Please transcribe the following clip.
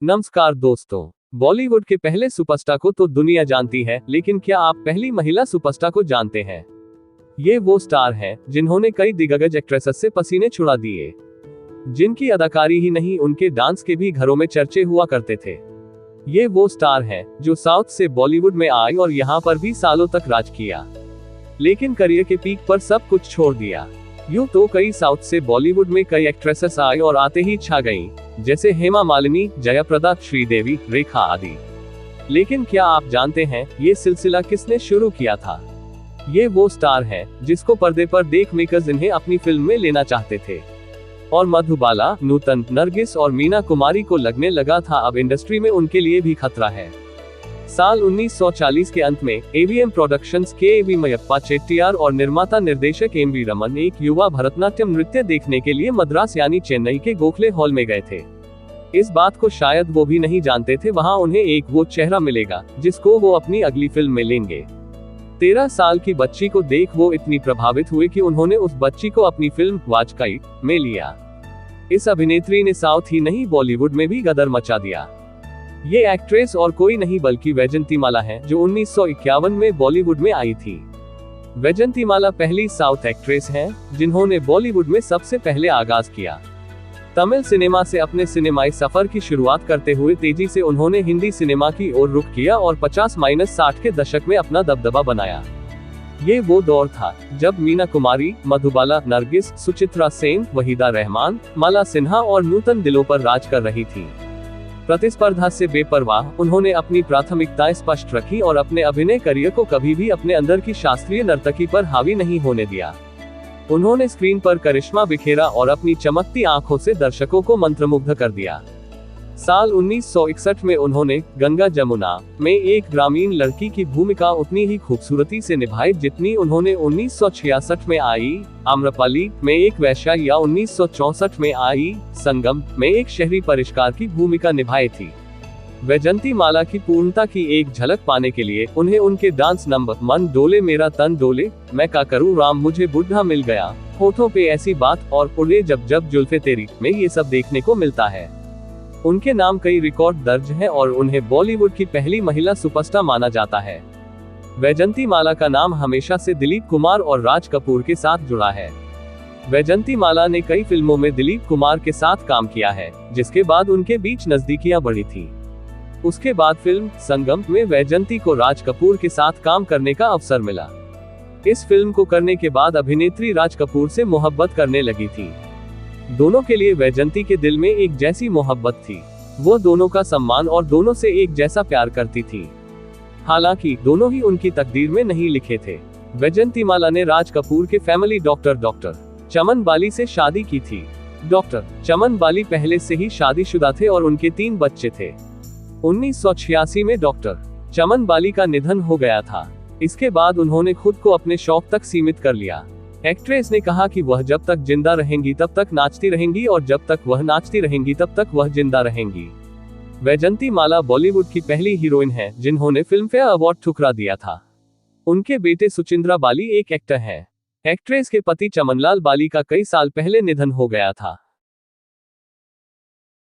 नमस्कार दोस्तों। बॉलीवुड के पहले सुपरस्टार को तो दुनिया जानती है, लेकिन क्या आप पहली महिला सुपरस्टार को जानते हैं? ये वो स्टार हैं जिन्होंने कई दिग्गज एक्ट्रेसेस से पसीने छुड़ा दिए, जिनकी अदाकारी ही नहीं उनके डांस के भी घरों में चर्चे हुआ करते थे। ये वो स्टार हैं जो साउथ से बॉलीवुड में आए और यहाँ पर भी सालों तक राज किया, लेकिन करियर के पीक पर सब कुछ छोड़ दिया। यूं तो कई साउथ से बॉलीवुड में कई एक्ट्रेसेस आई और आते ही छा गईं, जैसे हेमा मालिनी, जयाप्रदा, श्रीदेवी, रेखा आदि। लेकिन क्या आप जानते हैं ये सिलसिला किसने शुरू किया था? ये वो स्टार हैं जिसको पर्दे पर देख मेकर्स इन्हें अपनी फिल्म में लेना चाहते थे, और मधुबाला, नूतन, नरगिस और मीना कुमारी को लगने लगा था अब इंडस्ट्री में उनके लिए भी खतरा है। साल 1940 के अंत में एवीएम प्रोडक्शंस के एवी मयप्पा चेट्टियार और निर्माता निर्देशक एमवी रमन एक युवा भरतनाट्यम नृत्य देखने के लिए मद्रास यानी चेन्नई के गोखले हॉल में गए थे। इस बात को शायद वो भी नहीं जानते थे वहां उन्हें एक वो चेहरा मिलेगा जिसको वो अपनी अगली फिल्म में लेंगे। 13 साल की बच्ची को देख वो इतनी प्रभावित हुए कि उन्होंने उस बच्ची को अपनी फिल्म वाजकाई में लिया। इस अभिनेत्री ने साउथ ही नहीं बॉलीवुड में भी गदर मचा दिया। ये एक्ट्रेस और कोई नहीं बल्कि वैजंतीमाला है, जो 1951 में बॉलीवुड में आई थी। वैजंतीमाला पहली साउथ एक्ट्रेस हैं जिन्होंने बॉलीवुड में सबसे पहले आगाज किया। तमिल सिनेमा से अपने सिनेमाई सफर की शुरुआत करते हुए तेजी से उन्होंने हिंदी सिनेमा की ओर रुख किया और 50-60 के दशक में अपना दबदबा बनाया। ये वो दौर था जब मीना कुमारी, मधुबाला, नरगिस, सुचित्रा सेन, वहीदा रहमान, माला सिन्हा और नूतन दिलों पर राज कर रही थी। प्रतिस्पर्धा से बेपरवाह उन्होंने अपनी प्राथमिकताएं स्पष्ट रखी और अपने अभिनय करियर को कभी भी अपने अंदर की शास्त्रीय नर्तकी पर हावी नहीं होने दिया। उन्होंने स्क्रीन पर करिश्मा बिखेरा और अपनी चमकती आंखों से दर्शकों को मंत्रमुग्ध कर दिया। साल 1961 में उन्होंने गंगा जमुना में एक ग्रामीण लड़की की भूमिका उतनी ही खूबसूरती से निभाई जितनी उन्होंने 1966 में आई आम्रपाली में एक वैश्या या 1964 में आई संगम में एक शहरी परिष्कार की भूमिका निभाई थी। वैजंतीमाला की पूर्णता की एक झलक पाने के लिए उन्हें उनके डांस नंबर मन डोले मेरा तन डोले, मैं का करूं राम मुझे बुढ़ा मिल गया, होठों पे ऐसी बात और उड़े जब जब जुल्फे तेरी में ये सब देखने को मिलता है। उनके नाम कई रिकॉर्ड दर्ज हैं और उन्हें बॉलीवुड की पहली महिला सुपरस्टार माना जाता है। वैजंतीमाला का नाम हमेशा से दिलीप कुमार और राज कपूर के साथ जुड़ा है। वैजंतीमाला ने कई फिल्मों में दिलीप कुमार के साथ काम किया है, जिसके बाद उनके बीच नजदीकियां बढ़ी थी। उसके बाद फिल्म संगम में वैजंती को राज कपूर के साथ काम करने का अवसर मिला। इस फिल्म को करने के बाद अभिनेत्री राज कपूर से मोहब्बत करने लगी थी। दोनों के लिए वैजंती के दिल में एक जैसी मोहब्बत थी। वो दोनों का सम्मान और दोनों से एक जैसा प्यार करती थी। हालांकि दोनों ही उनकी तकदीर में नहीं लिखे थे। वैजंतीमाला ने राज कपूर के फैमिली डॉक्टर चमन बाली से शादी की थी। डॉक्टर चमन बाली पहले से ही शादीशुदा थे और उनके 3 बच्चे थे। 1986 में डॉक्टर चमन बाली का निधन हो गया था। इसके बाद उन्होंने खुद को अपने शौक तक सीमित कर लिया। एक्ट्रेस ने कहा कि वह जब तक जिंदा रहेंगी तब तक नाचती रहेंगी और जब तक वह नाचती रहेंगी तब तक वह जिंदा रहेंगी। वैजंतीमाला बॉलीवुड की पहली हीरोइन है जिन्होंने फिल्मफेयर अवार्ड ठुकरा दिया था। उनके बेटे सुचिंद्रा बाली एक एक्टर हैं। एक्ट्रेस के पति चमनलाल बाली का कई साल पहले निधन हो गया था।